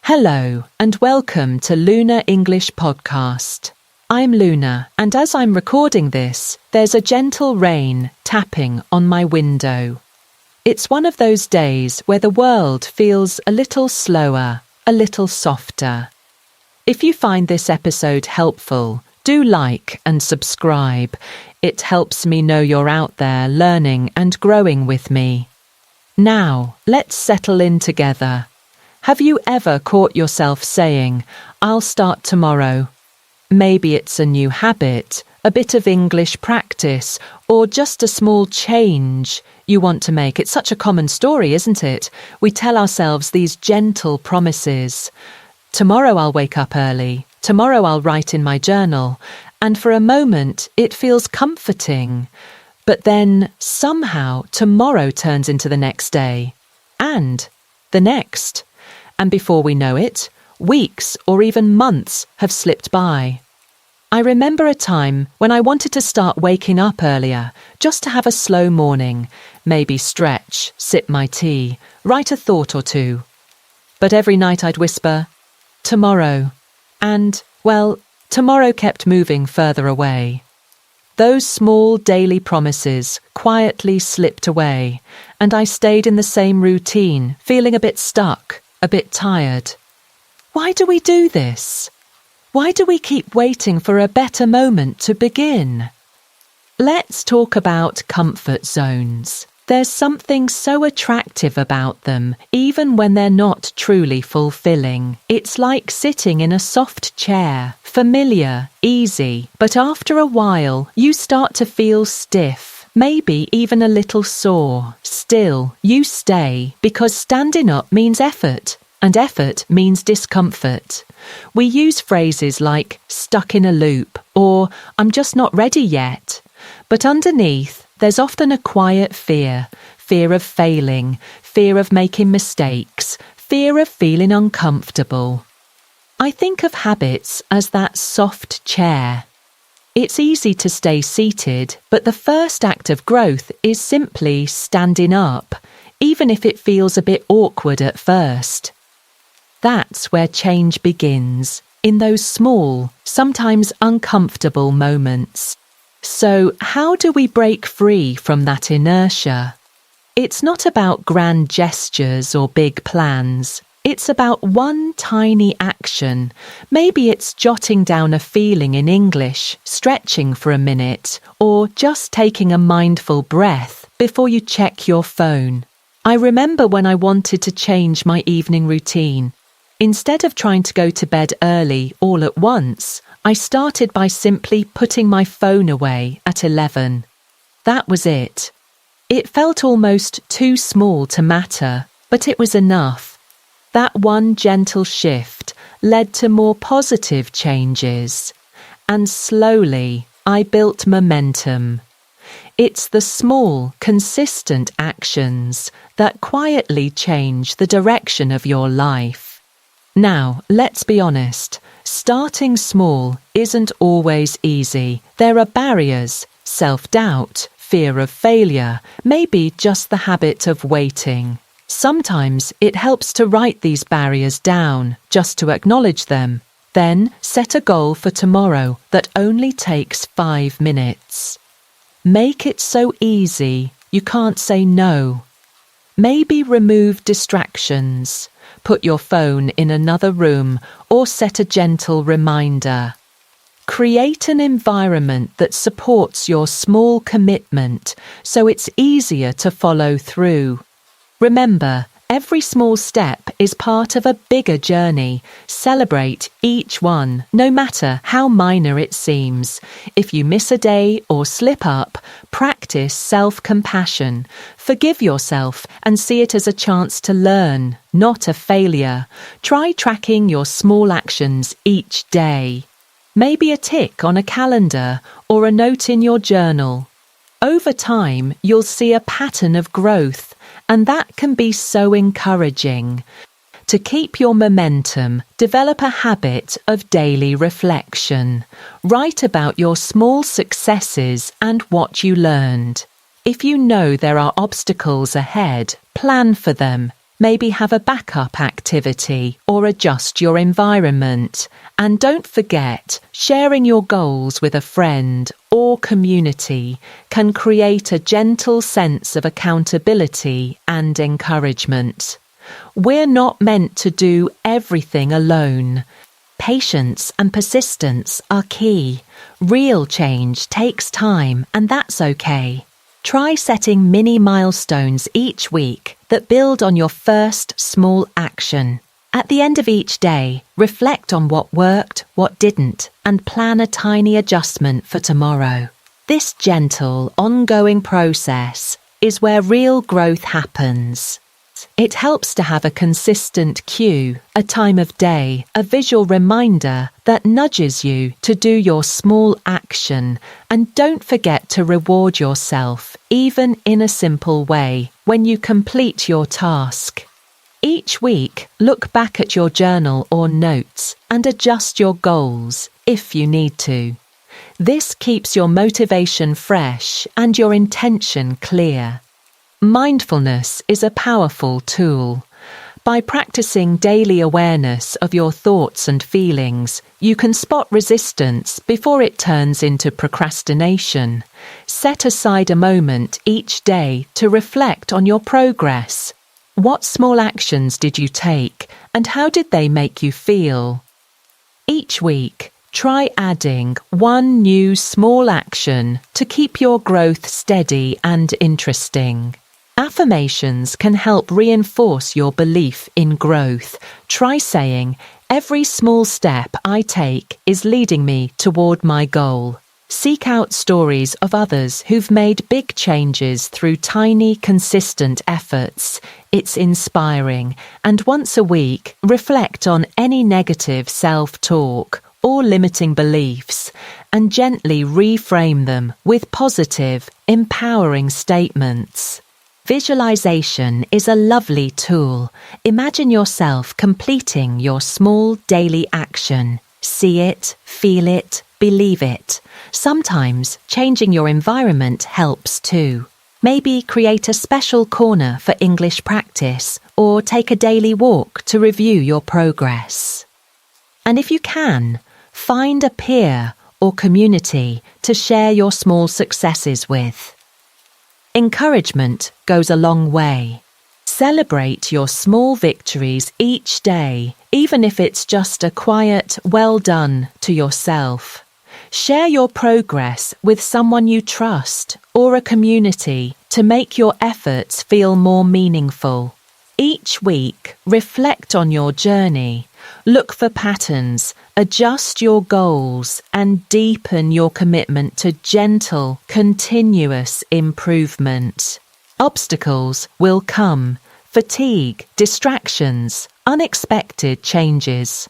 Hello and welcome to Luna English Podcast. I'm Luna, and as I'm recording this, there's a gentle rain tapping on my window. It's one of those days where the world feels a little slower, a little softer. If you find this episode helpful, do like and subscribe. It helps me know you're out there learning and growing with me. Now, let's settle in together. Have you ever caught yourself saying, "I'll start tomorrow"? Maybe it's a new habit, a bit of English practice, or just a small change you want to make. It's such a common story, isn't it? We tell ourselves these gentle promises. Tomorrow I'll wake up early. Tomorrow I'll write in my journal. And for a moment, it feels comforting. But then, somehow, tomorrow turns into the next day. And the next. And before we know it, weeks or even months have slipped by. I remember a time when I wanted to start waking up earlier, just to have a slow morning, maybe stretch, sip my tea, write a thought or two. But every night I'd whisper, "Tomorrow." And, well, tomorrow kept moving further away. Those small daily promises quietly slipped away, and I stayed in the same routine, feeling a bit stuck, a bit tired. Why do we do this? Why do we keep waiting for a better moment to begin? Let's talk about comfort zones. There's something so attractive about them, even when they're not truly fulfilling. It's like sitting in a soft chair, familiar, easy, but after a while, you start to feel stiff, maybe even a little sore. Still, you stay because standing up means effort, and effort means discomfort. We use phrases like "stuck in a loop" or "I'm just not ready yet." But underneath, there's often a quiet fear of failing, fear of making mistakes, fear of feeling uncomfortable. I think of habits as that soft chair. It's easy to stay seated, but the first act of growth is simply standing up, even if it feels a bit awkward at first. That's where change begins, in those small, sometimes uncomfortable moments. So, how do we break free from that inertia? It's not about grand gestures or big plans. It's about one tiny action. Maybe it's jotting down a feeling in English, stretching for a minute, or just taking a mindful breath before you check your phone. I remember when I wanted to change my evening routine. Instead of trying to go to bed early all at once, I started by simply putting my phone away at 11. That was it. It felt almost too small to matter, but it was enough. That one gentle shift led to more positive changes. And slowly, I built momentum. It's the small, consistent actions that quietly change the direction of your life. Now, let's be honest. Starting small isn't always easy. There are barriers, self-doubt, fear of failure, maybe just the habit of waiting. Sometimes it helps to write these barriers down, just to acknowledge them. Then set a goal for tomorrow that only takes 5 minutes. Make it so easy you can't say no. Maybe remove distractions. Put your phone in another room or set a gentle reminder. Create an environment that supports your small commitment so it's easier to follow through. Remember, every small step is part of a bigger journey. Celebrate each one, no matter how minor it seems. If you miss a day or slip up, practice self-compassion. Forgive yourself and see it as a chance to learn, not a failure. Try tracking your small actions each day. Maybe a tick on a calendar or a note in your journal. Over time, you'll see a pattern of growth, and that can be so encouraging. To keep your momentum, develop a habit of daily reflection. Write about your small successes and what you learned. If you know there are obstacles ahead, plan for them. Maybe have a backup activity or adjust your environment. And don't forget, sharing your goals with a friend or community can create a gentle sense of accountability and encouragement. We're not meant to do everything alone. Patience and persistence are key. Real change takes time, and that's okay. Try setting mini milestones each week that build on your first small action. At the end of each day, reflect on what worked, what didn't, and plan a tiny adjustment for tomorrow. This gentle, ongoing process is where real growth happens. It helps to have a consistent cue, a time of day, a visual reminder that nudges you to do your small action. And don't forget to reward yourself, even in a simple way, when you complete your task. Each week, look back at your journal or notes and adjust your goals if you need to. This keeps your motivation fresh and your intention clear. Mindfulness is a powerful tool. By practicing daily awareness of your thoughts and feelings, you can spot resistance before it turns into procrastination. Set aside a moment each day to reflect on your progress. What small actions did you take, and how did they make you feel? Each week, try adding one new small action to keep your growth steady and interesting. Affirmations can help reinforce your belief in growth. Try saying, "Every small step I take is leading me toward my goal." Seek out stories of others who've made big changes through tiny, consistent efforts. It's inspiring. And once a week, reflect on any negative self-talk or limiting beliefs and gently reframe them with positive, empowering statements. Visualization is a lovely tool. Imagine yourself completing your small daily action. See it, feel it, believe it. Sometimes changing your environment helps too. Maybe create a special corner for English practice or take a daily walk to review your progress. And if you can, find a peer or community to share your small successes with. Encouragement goes a long way. Celebrate your small victories each day, even if it's just a quiet, well done to yourself. Share your progress with someone you trust or a community to make your efforts feel more meaningful. Each week, reflect on your journey. Look for patterns, adjust your goals, and deepen your commitment to gentle, continuous improvement. Obstacles will come: fatigue, distractions, unexpected changes.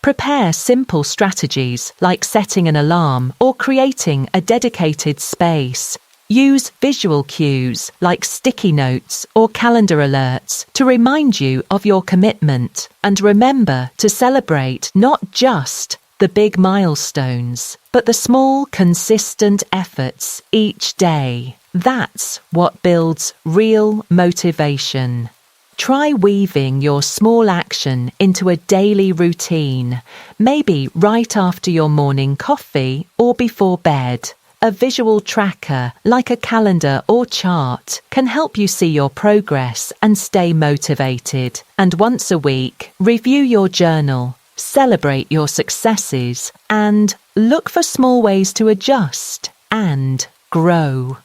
Prepare simple strategies like setting an alarm or creating a dedicated space. Use visual cues like sticky notes or calendar alerts to remind you of your commitment. And remember to celebrate not just the big milestones, but the small, consistent efforts each day. That's what builds real motivation. Try weaving your small action into a daily routine, maybe right after your morning coffee or before bed. A visual tracker, like a calendar or chart, can help you see your progress and stay motivated. And once a week, review your journal, celebrate your successes, and look for small ways to adjust and grow.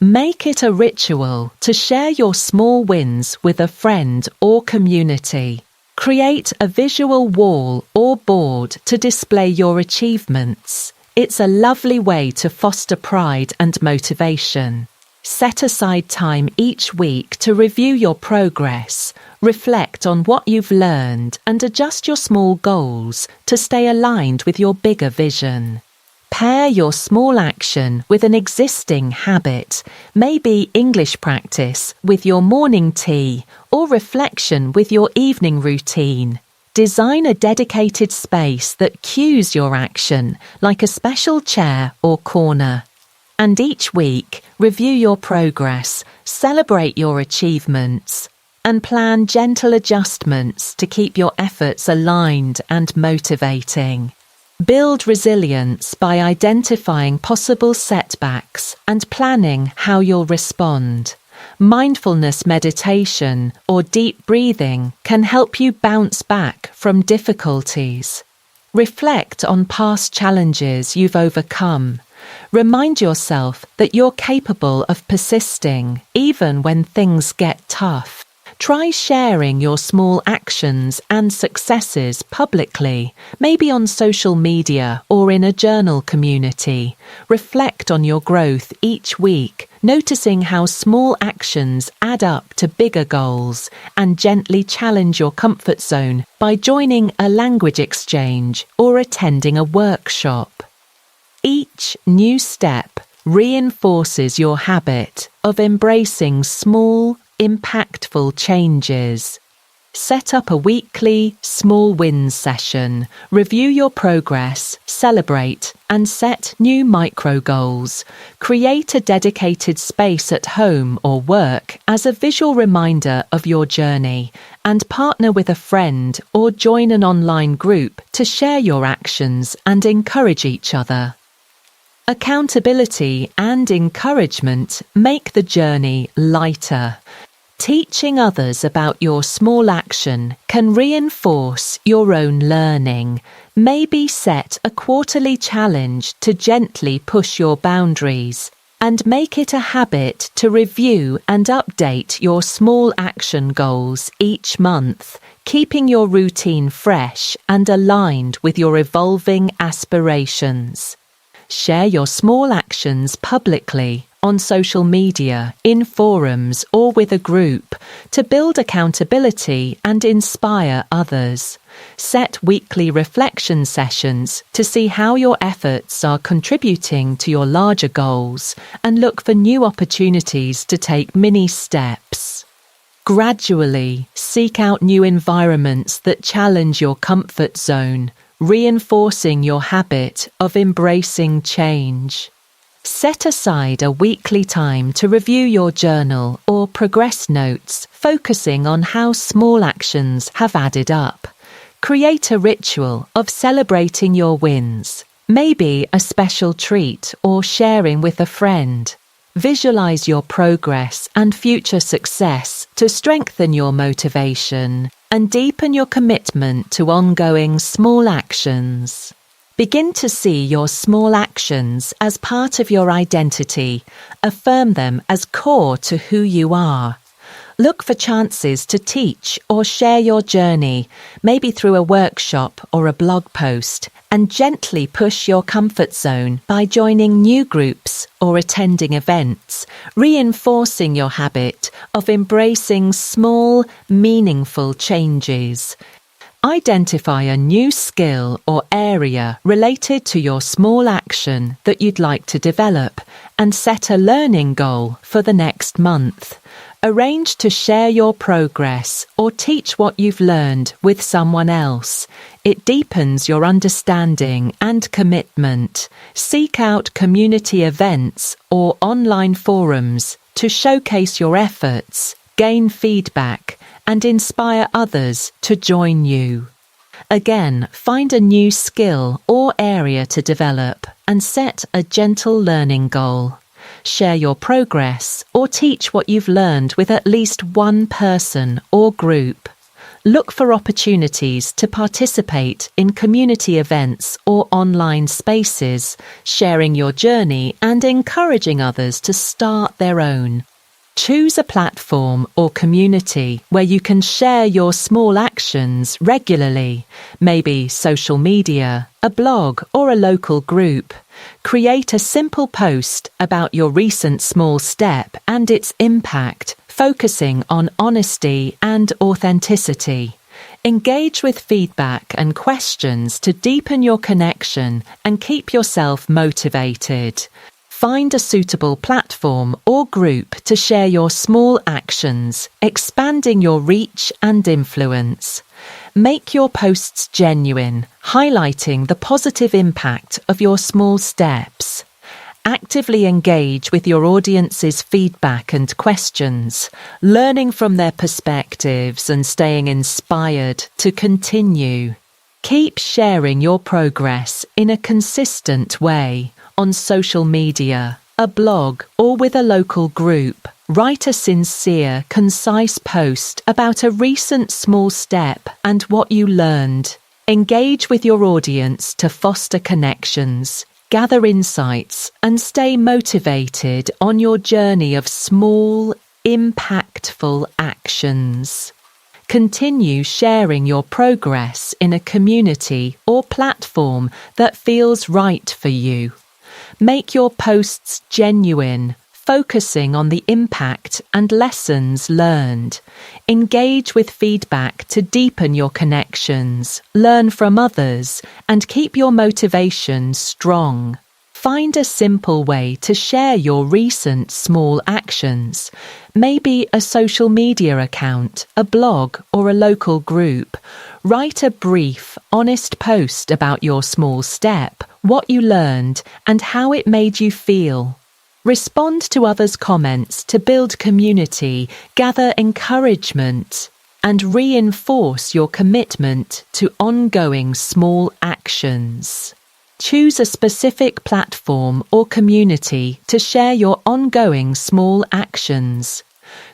Make it a ritual to share your small wins with a friend or community. Create a visual wall or board to display your achievements. It's a lovely way to foster pride and motivation. Set aside time each week to review your progress, reflect on what you've learned, and adjust your small goals to stay aligned with your bigger vision. Pair your small action with an existing habit, maybe English practice with your morning tea or reflection with your evening routine. Design a dedicated space that cues your action, like a special chair or corner. And each week, review your progress, celebrate your achievements, and plan gentle adjustments to keep your efforts aligned and motivating. Build resilience by identifying possible setbacks and planning how you'll respond. Mindfulness meditation or deep breathing can help you bounce back from difficulties. Reflect on past challenges you've overcome. Remind yourself that you're capable of persisting even when things get tough. Try sharing your small actions and successes publicly, maybe on social media or in a journal community. Reflect on your growth each week, noticing how small actions add up to bigger goals, and gently challenge your comfort zone by joining a language exchange or attending a workshop. Each new step reinforces your habit of embracing small, impactful changes. Set up a weekly small wins session, review your progress, celebrate, and set new micro goals. Create a dedicated space at home or work as a visual reminder of your journey, and partner with a friend or join an online group to share your actions and encourage each other. Accountability and encouragement make the journey lighter. Teaching others about your small action can reinforce your own learning. Maybe set a quarterly challenge to gently push your boundaries, and make it a habit to review and update your small action goals each month, keeping your routine fresh and aligned with your evolving aspirations. Share your small actions publicly on social media, in forums, or with a group to build accountability and inspire others. Set weekly reflection sessions to see how your efforts are contributing to your larger goals, and look for new opportunities to take mini steps. Gradually seek out new environments that challenge your comfort zone, reinforcing your habit of embracing change. Set aside a weekly time to review your journal or progress notes, focusing on how small actions have added up. Create a ritual of celebrating your wins, maybe a special treat or sharing with a friend. Visualize your progress and future success to strengthen your motivation and deepen your commitment to ongoing small actions. Begin to see your small actions as part of your identity. Affirm them as core to who you are. Look for chances to teach or share your journey, maybe through a workshop or a blog post, and gently push your comfort zone by joining new groups or attending events, reinforcing your habit of embracing small, meaningful changes. Identify a new skill or area related to your small action that you'd like to develop, and set a learning goal for the next month. Arrange to share your progress or teach what you've learned with someone else. It deepens your understanding and commitment. Seek out community events or online forums to showcase your efforts, gain feedback, and inspire others to join you. Again, find a new skill or area to develop and set a gentle learning goal. Share your progress or teach what you've learned with at least one person or group. Look for opportunities to participate in community events or online spaces, sharing your journey and encouraging others to start their own. Choose a platform or community where you can share your small actions regularly, maybe social media, a blog, or a local group. Create a simple post about your recent small step and its impact, focusing on honesty and authenticity. Engage with feedback and questions to deepen your connection and keep yourself motivated. Find a suitable platform or group to share your small actions, expanding your reach and influence. Make your posts genuine, highlighting the positive impact of your small steps. Actively engage with your audience's feedback and questions, learning from their perspectives and staying inspired to continue. Keep sharing your progress in a consistent way on social media, a blog, or with a local group. Write a sincere, concise post about a recent small step and what you learned. Engage with your audience to foster connections, gather insights, and stay motivated on your journey of small, impactful actions. Continue sharing your progress in a community or platform that feels right for you. Make your posts genuine, focusing on the impact and lessons learned. Engage with feedback to deepen your connections, learn from others, and keep your motivation strong. Find a simple way to share your recent small actions, maybe a social media account, a blog, or a local group. Write a brief, honest post about your small step, what you learned, and how it made you feel. Respond to others' comments to build community, gather encouragement, and reinforce your commitment to ongoing small actions. Choose a specific platform or community to share your ongoing small actions.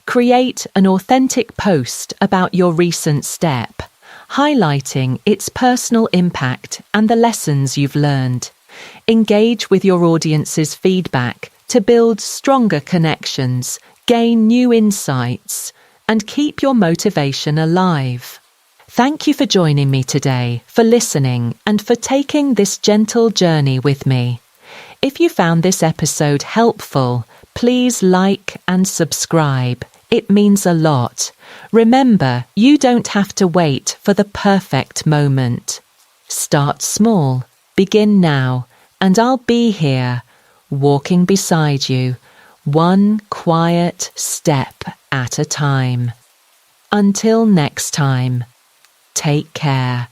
Create an authentic post about your recent step, highlighting its personal impact and the lessons you've learned. Engage with your audience's feedback to build stronger connections, gain new insights, and keep your motivation alive. Thank you for joining me today, for listening, and for taking this gentle journey with me. If you found this episode helpful, please like and subscribe. It means a lot. Remember, you don't have to wait for the perfect moment. Start small, begin now, and I'll be here, walking beside you, one quiet step at a time. Until next time, take care.